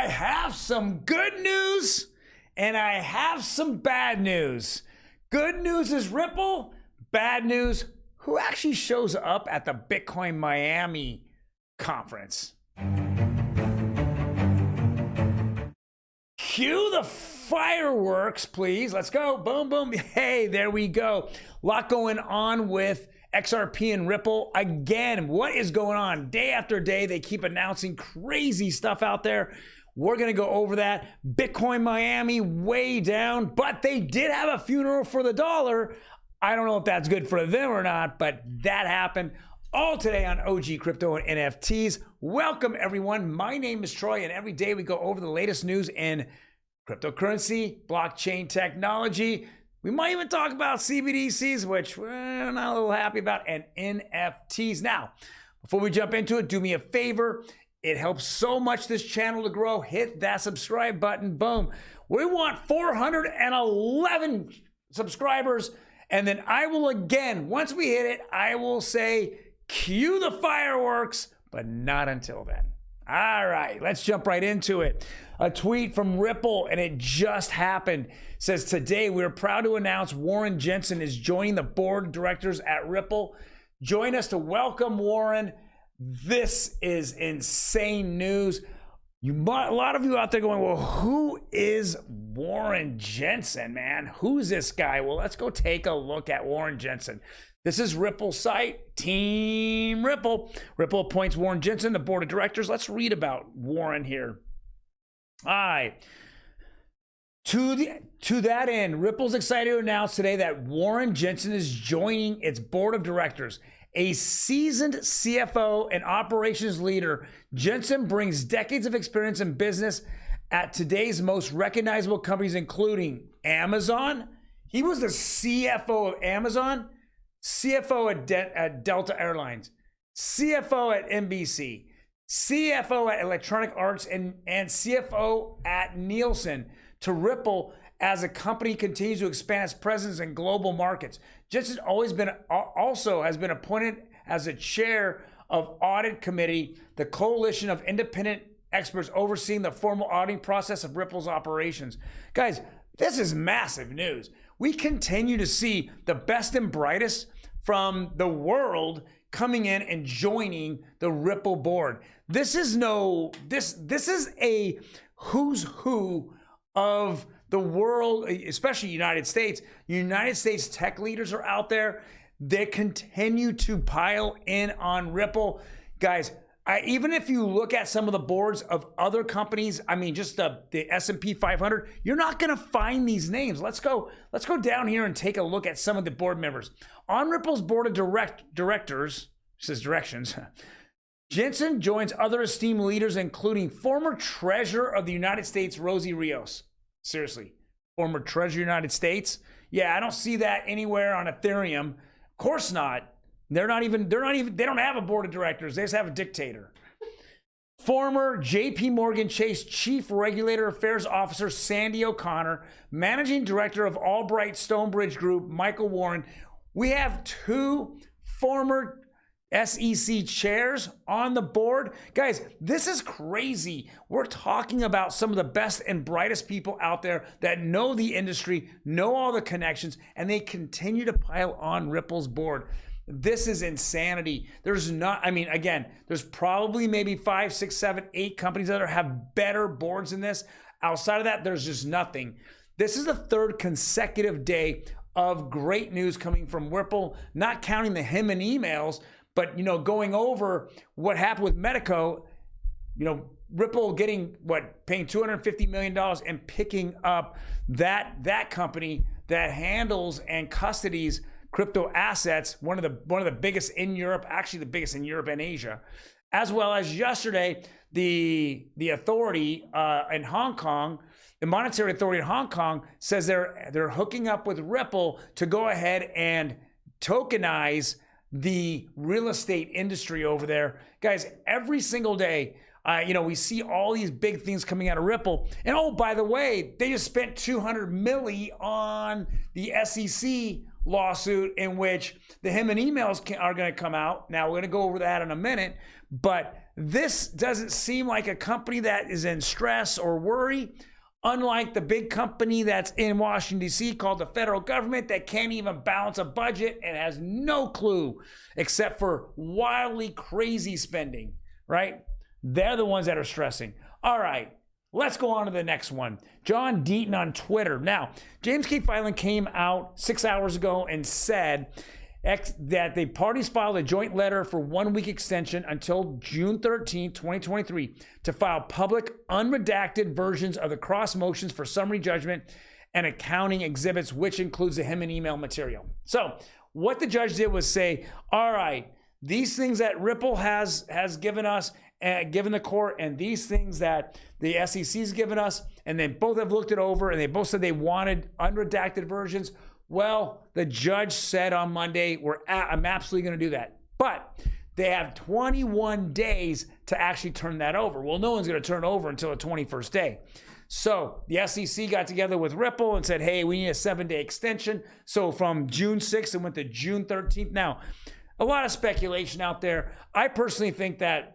I have some good news and I have some bad news. Good news is Ripple. Bad news, who actually shows up at the Bitcoin Miami conference? Cue the fireworks, please. Let's go. Boom, boom. Hey, there we go. A lot going on with XRP and Ripple. Again, what is going on? Day after day, they keep announcing crazy stuff out there. We're going to go over that. Bitcoin Miami way down, but they did have a funeral for the dollar. I don't know if that's good for them or not, but that happened. All today on OG Crypto and NFTs. Welcome, everyone. My name is Troy, and every day we go over the latest news in cryptocurrency, blockchain technology. We might even talk about CBDCs, which we're not a little happy about, and NFTs. Now, before we jump into it, do me a favor. It helps so much this channel to grow. Hit that subscribe button. Boom. We want 411 subscribers. And then I will again, once we hit it, I will say, cue the fireworks, but not until then. All right, let's jump right into it. A tweet from Ripple, and it just happened, says, today we're proud to announce Warren Jensen is joining the board of directors at Ripple. Join us to welcome Warren. This is insane news. A lot of you out there going, well, who is Warren Jensen, man? Who's this guy? Well, let's go take a look at Warren Jensen. This is Ripple's site, Team Ripple. Ripple appoints Warren Jensen to the board of directors. Let's read about Warren here. All right. To that end, Ripple's excited to announce today that Warren Jensen is joining its board of directors. A seasoned CFO and operations leader, Jensen brings decades of experience in business at today's most recognizable companies, including Amazon. He was the CFO of Amazon, CFO at Delta Airlines, CFO at NBC, CFO at Electronic Arts, and CFO at Nielsen, to Ripple as the company continues to expand its presence in global markets. Jensen also has been appointed as the chair of Audit Committee, the coalition of independent experts overseeing the formal auditing process of Ripple's operations. Guys, this is massive news. We continue to see the best and brightest from the world coming in and joining the Ripple board. This is a who's who of the world, especially United States. United States tech leaders are out there. They continue to pile in on Ripple. Guys, even if you look at some of the boards of other companies, I mean, just the S&P 500, you're not going to find these names. Let's go down here and take a look at some of the board members. On Ripple's board of directors, says directions, Jensen joins other esteemed leaders, including former Treasurer of the United States, Rosie Rios. Seriously, former Treasurer of the United States. Yeah, I don't see that anywhere on Ethereum. Of course not. They don't have a board of directors. They just have a dictator. Former JP Morgan Chase Chief Regulator Affairs Officer Sandy O'Connor, Managing Director of Albright Stonebridge Group, Michael Warren. We have two former SEC chairs on the board. Guys, this is crazy. We're talking about some of the best and brightest people out there that know the industry, know all the connections, and they continue to pile on Ripple's board. This is insanity. There's probably maybe 5, 6, 7, 8 companies that have better boards than this. Outside of that, there's just nothing. This is the third consecutive day of great news coming from Ripple, not counting the him and emails, but going over what happened with Medico, Ripple paying $250 million and picking up that company that handles and custodies crypto assets, one of the biggest in Europe, actually the biggest in Europe and Asia, as well as yesterday, the authority in Hong Kong, the monetary authority in Hong Kong says they're hooking up with Ripple to go ahead and tokenize the real estate industry over there. Guys, every single day, we see all these big things coming out of Ripple. And oh, by the way, they just spent $200 million on the SEC lawsuit in which the him and emails are going to come out. Now, we're going to go over that in a minute, but this doesn't seem like a company that is in stress or worry, unlike the big company that's in Washington, D.C. called the federal government that can't even balance a budget and has no clue except for wildly crazy spending, right? They're the ones that are stressing. All right, let's go on to the next one. John Deaton on Twitter. Now, James K. Filan came out 6 hours ago and said that the parties filed a joint letter for 1 week extension until June 13, 2023 to file public unredacted versions of the cross motions for summary judgment and accounting exhibits, which includes the him and email material. So what the judge did was say, all right, these things that Ripple has given us, given the court, and these things that the SEC's given us, and they both have looked it over, and they both said they wanted unredacted versions. Well, the judge said on Monday, I'm absolutely going to do that. But they have 21 days to actually turn that over. Well, no one's going to turn it over until the 21st day. So the SEC got together with Ripple and said, hey, we need a 7-day extension. So from June 6th, it went to June 13th. Now, a lot of speculation out there. I personally think that,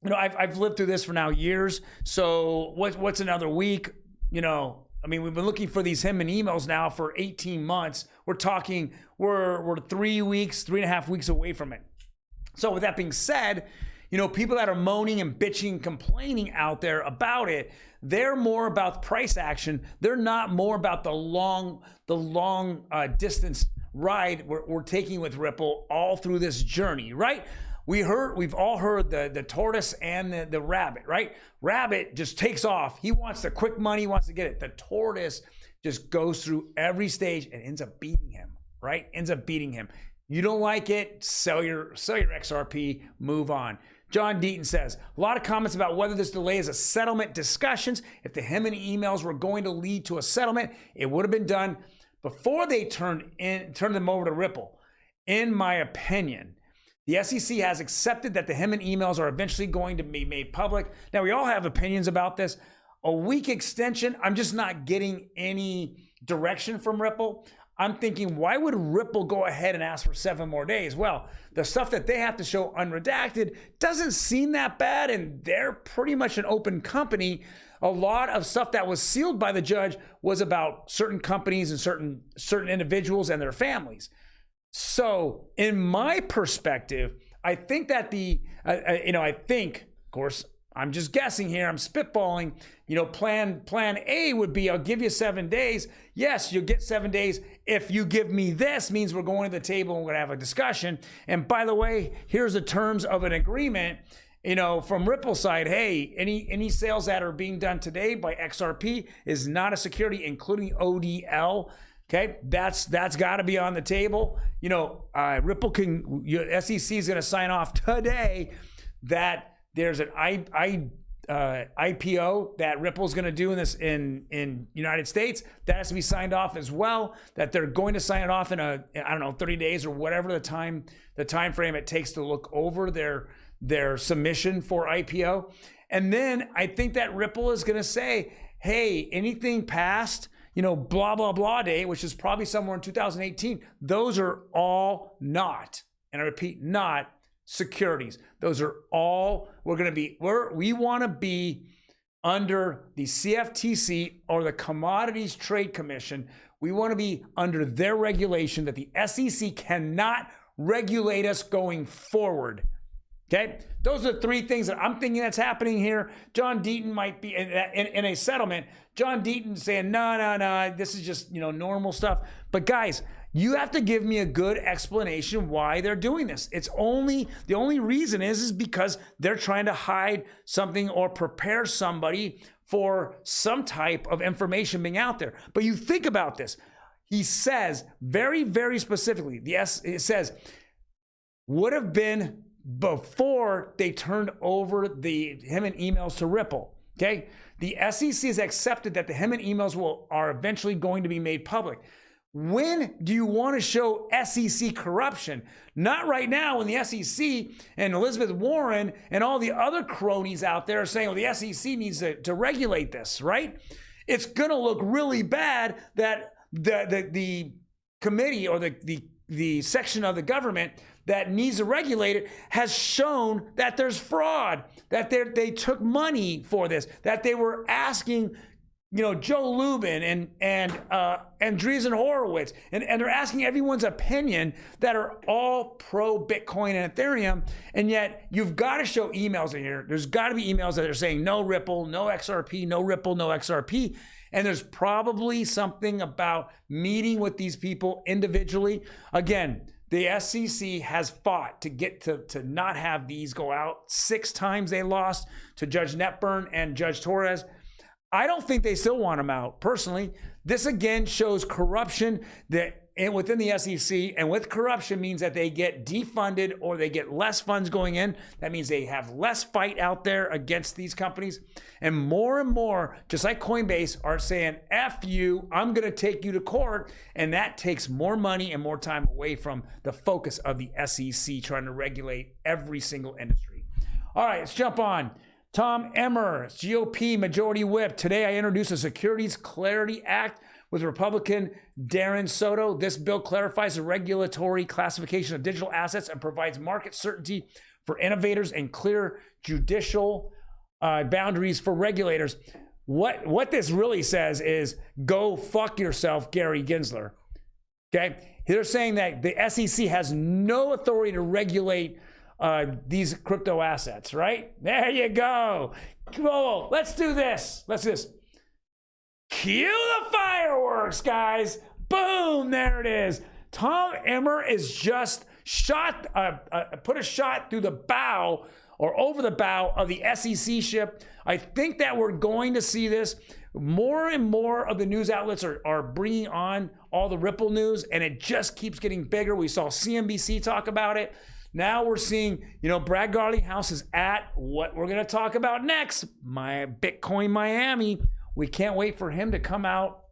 I've lived through this for now years. So what's another week? We've been looking for these him and emails now for 18 months. We're 3 weeks, 3.5 weeks away from it. So with that being said, people that are moaning and bitching and complaining out there about it, they're more about price action. They're not more about the long distance ride we're taking with Ripple all through this journey, right? We've all heard the tortoise and the rabbit, right? Rabbit just takes off. He wants the quick money, he wants to get it. The tortoise just goes through every stage and ends up beating him, right? Ends up beating him. You don't like it, sell your XRP, move on. John Deaton says, a lot of comments about whether this delay is a settlement discussions. If the him and emails were going to lead to a settlement, it would have been done before they turned them over to Ripple. In my opinion, the SEC has accepted that the him and emails are eventually going to be made public. Now, we all have opinions about this. A week extension, I'm just not getting any direction from Ripple. I'm thinking, why would Ripple go ahead and ask for 7 more days? Well, the stuff that they have to show unredacted doesn't seem that bad, and they're pretty much an open company. A lot of stuff that was sealed by the judge was about certain companies and certain individuals and their families. So in my perspective, I think that of course, I'm just guessing here, I'm spitballing, plan A would be, I'll give you 7 days. Yes, you'll get 7 days. If you give me this, means we're going to the table and we're gonna have a discussion. And by the way, here's the terms of an agreement, from Ripple side. Hey, any sales that are being done today by XRP is not a security, including ODL. Okay, that's got to be on the table. Ripple SEC is going to sign off today that there's an IPO that Ripple's going to do in United States. That has to be signed off as well. That they're going to sign it off in 30 days or whatever the time frame it takes to look over their submission for IPO. And then I think that Ripple is going to say, hey, anything past blah, blah, blah day, which is probably somewhere in 2018, those are all not, and I repeat, not securities. Those are all, we want to be under the CFTC or the Commodities Trade Commission. We want to be under their regulation that the SEC cannot regulate us going forward. Okay, those are 3 things that I'm thinking that's happening here. John Deaton might be in a settlement. John Deaton saying, no, this is just normal stuff. But guys, you have to give me a good explanation why they're doing this. The only reason is because they're trying to hide something or prepare somebody for some type of information being out there. But you think about this. He says very, very specifically, it says, would have been before they turned over the him and emails to Ripple. Okay, the SEC has accepted that the him and emails are eventually going to be made public. When do you want to show SEC corruption? Not right now, when the SEC and Elizabeth Warren and all the other cronies out there are saying, well, the SEC needs to regulate this, right? It's going to look really bad that the committee or the section of the government that needs to regulate it has shown that there's fraud, that they took money for this, that they were asking, Joe Lubin and Andreessen Horowitz, and they're asking everyone's opinion that are all pro Bitcoin and Ethereum, and yet you've got to show emails in here. There's got to be emails that are saying no Ripple, no XRP, no Ripple, no XRP, and there's probably something about meeting with these people individually. Again, the SEC has fought to get to not have these go out. 6 times they lost to Judge Netburn and Judge Torres. I don't think they still want them out, personally. This again shows corruption within the SEC, and with corruption means that they get defunded or they get less funds going in. That means they have less fight out there against these companies. And more, just like Coinbase, are saying, F you, I'm gonna take you to court. And that takes more money and more time away from the focus of the SEC trying to regulate every single industry. All right, let's jump on. Tom Emmer, GOP Majority Whip. Today I introduced the Securities Clarity Act with Republican Darren Soto. This bill clarifies the regulatory classification of digital assets and provides market certainty for innovators and clear judicial boundaries for regulators. What this really says is go fuck yourself, Gary Gensler. Okay? They're saying that the SEC has no authority to regulate these crypto assets, right? There you go. Cool. Let's do this. Cue the fireworks, guys. Boom, there it is. Tom Emmer is just put a shot through the bow or over the bow of the SEC ship. I think that we're going to see this. More and more of the news outlets are bringing on all the Ripple news, and it just keeps getting bigger. We saw CNBC talk about it. Now we're seeing, Brad Garlinghouse is at what we're going to talk about next, my Bitcoin Miami. We can't wait for him to come out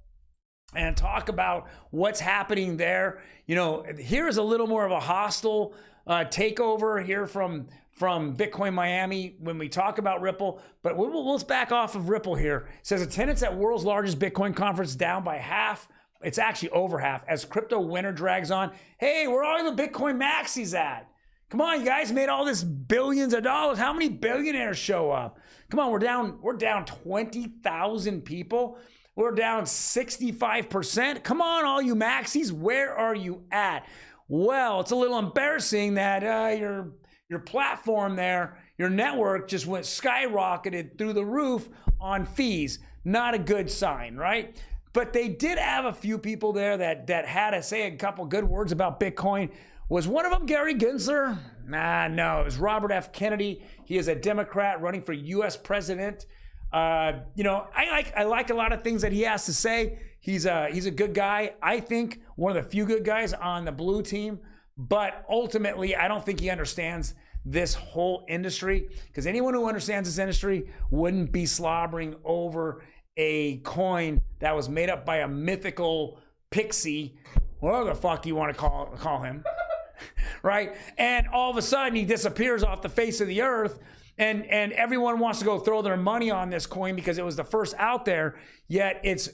and talk about what's happening there. Here is a little more of a hostile takeover here from Bitcoin Miami when we talk about Ripple, but let's back off of Ripple here. It says attendance at world's largest Bitcoin conference down by half. It's actually over half as crypto winter drags on. Hey, where are the Bitcoin maxis at? Come on, you guys made all this billions of dollars. How many billionaires show up? Come on, we're down 20,000 people. We're down 65%. Come on, all you maxis, where are you at? Well, it's a little embarrassing that your platform there, your network just went skyrocketed through the roof on fees. Not a good sign, right? But they did have a few people there that had to say a couple good words about Bitcoin. Was one of them Gary Gensler? No, it was Robert F. Kennedy. He is a Democrat running for U.S. president. I like a lot of things that he has to say. He's a good guy. I think one of the few good guys on the blue team. But ultimately, I don't think he understands this whole industry, because anyone who understands this industry wouldn't be slobbering over a coin that was made up by a mythical pixie, whatever the fuck you want to call him. Right? And all of a sudden he disappears off the face of the earth, and everyone wants to go throw their money on this coin because it was the first out there, yet it's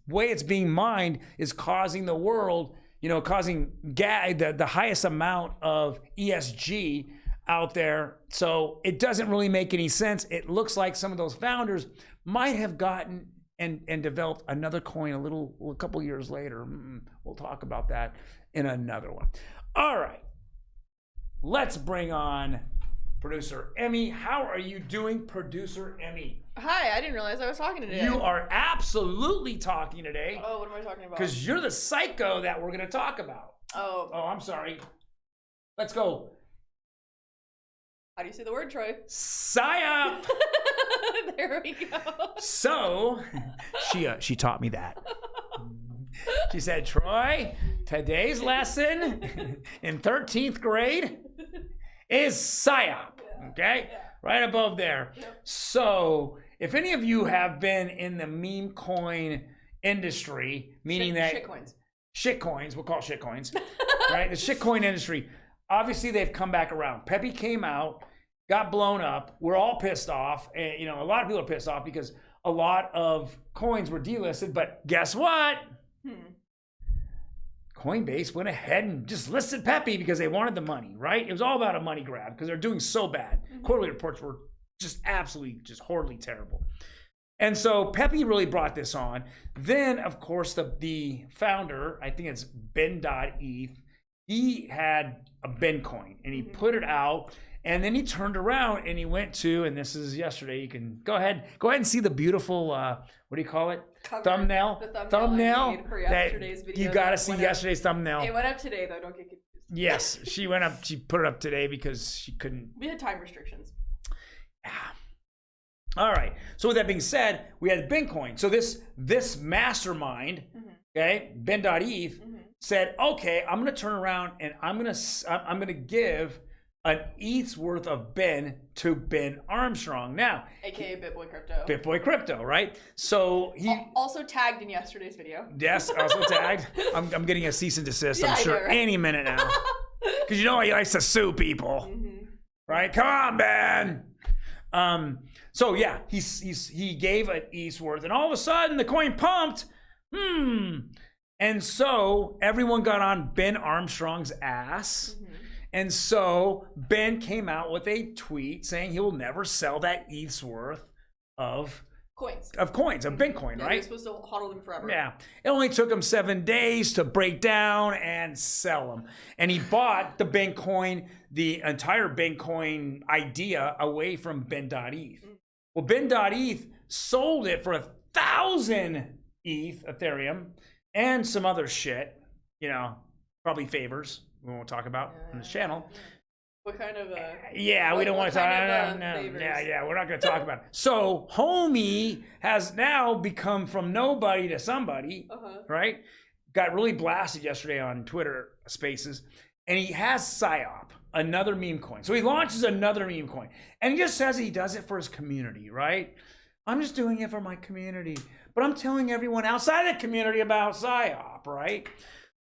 way it's being mined is causing the world, causing the highest amount of ESG out there. So it doesn't really make any sense. It looks like some of those founders might have gotten and developed another coin a couple years later. We'll talk about that in another one. All right, let's bring on Producer Emmy. How are you doing, Producer Emmy? Hi, I didn't realize I was talking today. You are absolutely talking today. Oh, what am I talking about? Because you're the psycho that we're going to talk about. Oh, I'm sorry. Let's go. How do you say the word, Troy? Psyop. There we go. So, she taught me that. She said, Troy, today's lesson in 13th grade is psyop. Okay? Yeah. Right above there. Yep. So, if any of you have been in the meme coin industry, meaning shitcoins, we'll call it shitcoins, right? The shitcoin industry, obviously they've come back around. Pepe came out, got blown up. We're all pissed off. And, a lot of people are pissed off because a lot of coins were delisted, but guess what? Coinbase went ahead and just listed Pepe because they wanted the money, right? It was all about a money grab because they're doing so bad. Quarterly reports were just absolutely, just horribly terrible. And so Pepe really brought this on. Then, of course, the founder, I think it's Ben.eth, he had a Ben coin and he put it out. And then he turned around and he went to, and this is yesterday, you can go ahead and see the beautiful, what do you call it? Thumbnail. The thumbnail I made for yesterday's video. You got to see yesterday's thumbnail. It went up today, though. Don't get confused. Yes, she went up. She put it up today because she couldn't. We had time restrictions. Yeah. All right. So with that being said, we had Bitcoin. So this mastermind, okay, Ben.eth, said, okay, I'm going to turn around and I'm going to give an ETH's worth of Ben to Ben Armstrong. Now, AKA BitBoy Crypto. BitBoy Crypto, right? So he also tagged in yesterday's video. Yes, also tagged. I'm getting a cease and desist. Yeah, I'm sure know, right? any minute now, because you know he likes to sue people, right? Come on, Ben. So yeah, he gave an ETH's worth, and all of a sudden the coin pumped. And so everyone got on Ben Armstrong's ass. And so Ben came out with a tweet saying he will never sell that ETH's worth of coins, of Bitcoin, yeah, right? You're supposed to hodl them forever. Yeah. It only took him 7 days to break down and sell them. And he bought the Bitcoin, the entire Bitcoin idea away from Ben.eth. Well, Ben.eth sold it for 1,000 Ethereum, and some other shit, probably favors. We won't talk about on this channel. What kind of we don't want to talk. We're not going to talk about it. So homie has now become from nobody to somebody, right? Got really blasted yesterday on Twitter Spaces, and he has PSYOP, another meme coin. So he launches another meme coin, and he just says he does it for his community, right? I'm just doing it for my community, but I'm telling everyone outside the community about PSYOP, right?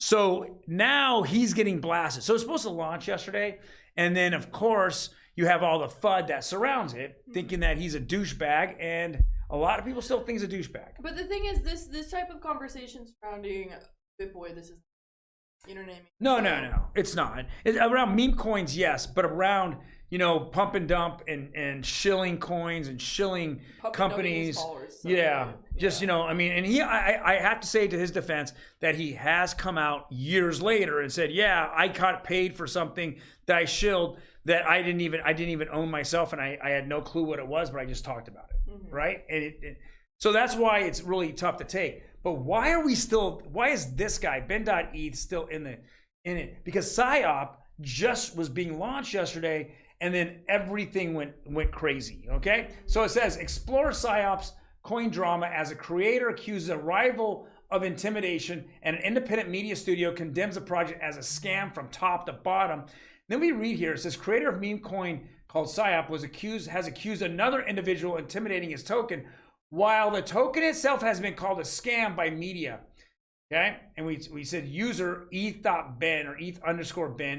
So now he's getting blasted. So it's supposed to launch yesterday. And then, of course, you have all the FUD that surrounds it, thinking that he's a douchebag. And a lot of people still think he's a douchebag. But the thing is, this type of conversation surrounding BitBoy, this is, you know what I mean? No. It's not. Around meme coins, yes. But around, pump and dump and shilling coins and shilling companies. And I have to say to his defense that he has come out years later and said, yeah, I got paid for something that I shilled that I didn't even own myself, and I had no clue what it was, but I just talked about it, right? And so that's why it's really tough to take. But why is this guy, Ben.eth, still in it? Because PSYOP just was being launched yesterday, and then everything went crazy, okay? So it says, explore PSYOP's coin drama as a creator accuses a rival of intimidation, and an independent media studio condemns the project as a scam from top to bottom. Then we read here, it says, creator of meme coin called PSYOP has accused another individual intimidating his token, while the token itself has been called a scam by media, okay? And we said user eth.ben or eth_ben.eth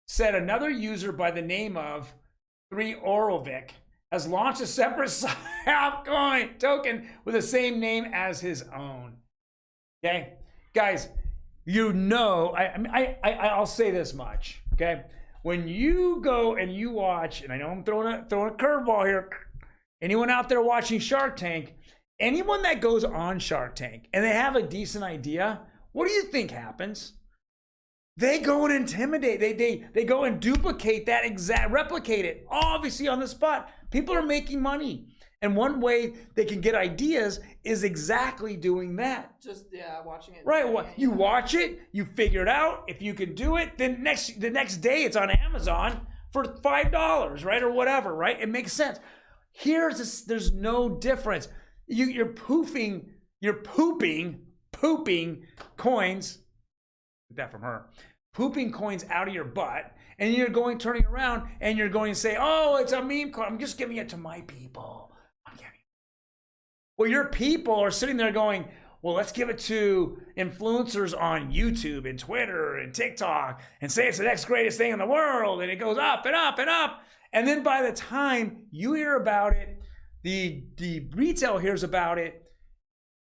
said another user by the name of 3Oralvic has launched a separate PSYOP coin token with the same name as his own. Okay, guys, I'll say this much. Okay, when you go and you watch, and I know I'm throwing a curveball here. Anyone out there watching Shark Tank? Anyone that goes on Shark Tank and they have a decent idea, what do you think happens? They go and intimidate. They go and duplicate that replicate it, obviously on the spot. People are making money. And one way they can get ideas is exactly doing that. Just, watching it. Right. Well, you watch it, you figure it out. If you can do it, then the next day it's on Amazon for $5, right? Or whatever, right? It makes sense. There's no difference. You're pooping coins. That from her, pooping coins out of your butt, and you're turning around and you're going to say, oh, it's a meme coin. I'm just giving it to my people. Well, your people are sitting there going, well, let's give it to influencers on YouTube and Twitter and TikTok and say it's the next greatest thing in the world, and it goes up and up and up. And then by the time you hear about it, the retail hears about it,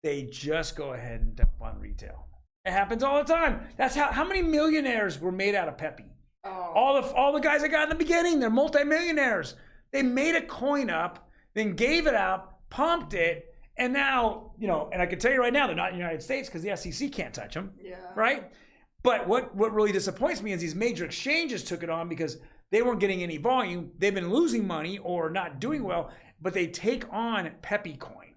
they just go ahead and dump on retail. It happens all the time. That's how many millionaires were made out of Pepe? Oh. All the guys I got in the beginning, they're multimillionaires. They made a coin up, then gave it out, pumped it, and now, and I can tell you right now, they're not in the United States because the SEC can't touch them. Yeah. Right? But what really disappoints me is these major exchanges took it on because they weren't getting any volume. They've been losing money or not doing well, but they take on Pepe coin.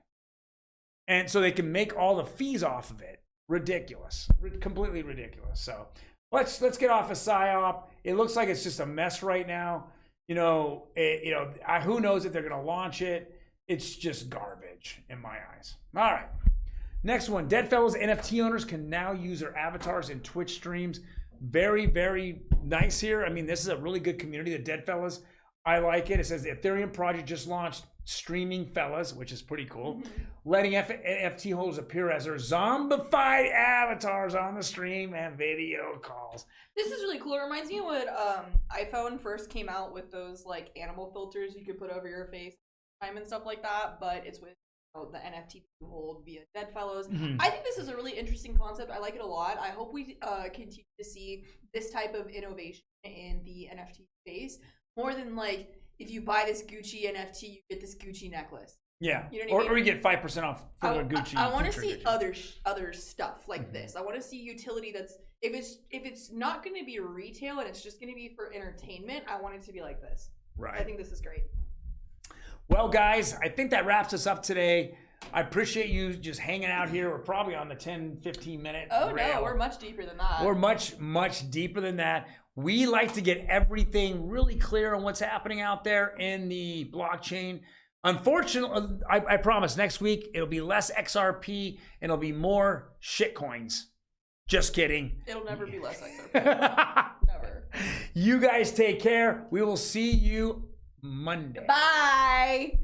And so they can make all the fees off of it. Ridiculous. Completely ridiculous. So let's get off of PSYOP. It looks like it's just a mess right now. Who knows if they're going to launch it. It's just garbage in my eyes. All right. Next one. Deadfellaz NFT owners can now use their avatars in Twitch streams. Very, very nice here. I mean, this is a really good community, the Deadfellaz. I like it. It says the Ethereum project just launched Streaming Fellas, which is pretty cool. Letting NFT holders appear as their zombified avatars on the stream and video calls. This is really cool. It reminds me of when iPhone first came out with those like animal filters you could put over your face and stuff like that, but it's with the NFT to hold via Deadfellaz. I think this is a really interesting concept. I like it a lot. I hope we continue to see this type of innovation in the NFT space more than like if you buy this Gucci NFT, you get this Gucci necklace. Yeah, you know what I mean? Or you get 5% off for the Gucci. I want to see other stuff like this. I want to see utility that's if it's not going to be retail and it's just going to be for entertainment. I want it to be like this. Right. I think this is great. Well, guys, I think that wraps us up today. I appreciate you just hanging out here. We're probably on the 10-15 minute Oh rail. no, we're much deeper than that. We're much deeper than that. We like to get everything really clear on what's happening out there in the blockchain. Unfortunately, I promise next week it'll be less XRP and it'll be more shitcoins. Just kidding. It'll never be less XRP. Never. You guys take care. We will see you Monday. Bye.